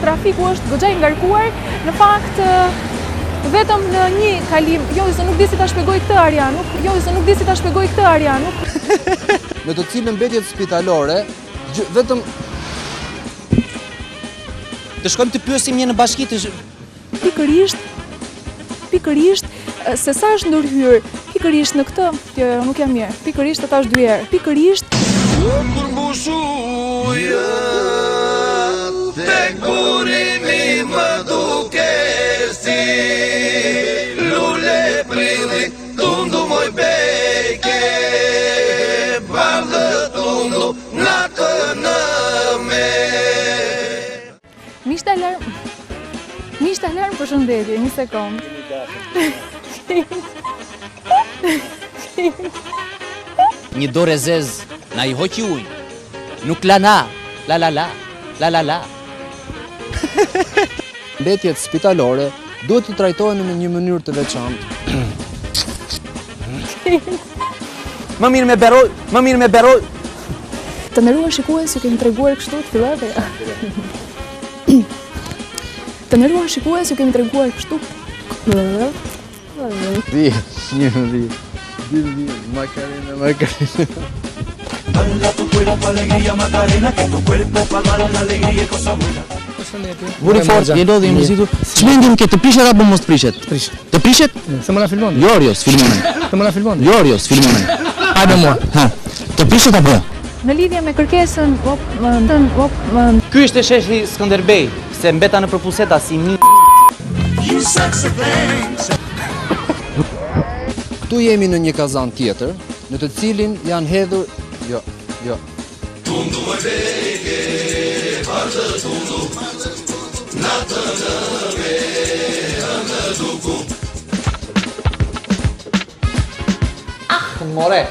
trafiku është goxha i ngarkuar, në fakt vetëm në një kalim, se nuk di si ta shpjegoj këtë Arian, Në të cilën mbetjet spitalore, vetëm të shkojmë të pyesim një në bashki të pikërisht se sa është ndërhyrë, pikërisht në këtë, nuk jam mirë, pikërisht ata është 2 herë, pikërisht Kur mbushuja te kurimi më duke si lule prilli tundu moj beke bardhë tundu natë në me Miqtë alarm, përshëndetje, një sekond. një dorë zez na i hoqi ujë. Nuk la. mbetjet spitalore duhet të trajtohen në një mënyrë të veçantë. Më mirë me beroj. Të nderuar shikues, ju kemi treguar kështu të fillove. Të nderuar shikues, ju kemi treguar kështu. Macarena. Balla tu cuerpo alegría Macarena que tu cuerpo pa dar la alegría y cosa buena. Vuri fort, je lodhi muziku. Çmendim ke të prishet apo mos të prishet? Të prishet? Se më na filmon. Jo, s'filmone. Se më na filmon. Jo, s'filmone. Hajde mua. Ha. Të prishet apo? Në lidhje me kërkesën, Ky ishte sheshi Skënderbej, se mbeta në përpuseta si mi. Këtu jemi në një kazan tjetër, në të cilin janë hedhur, jo. More.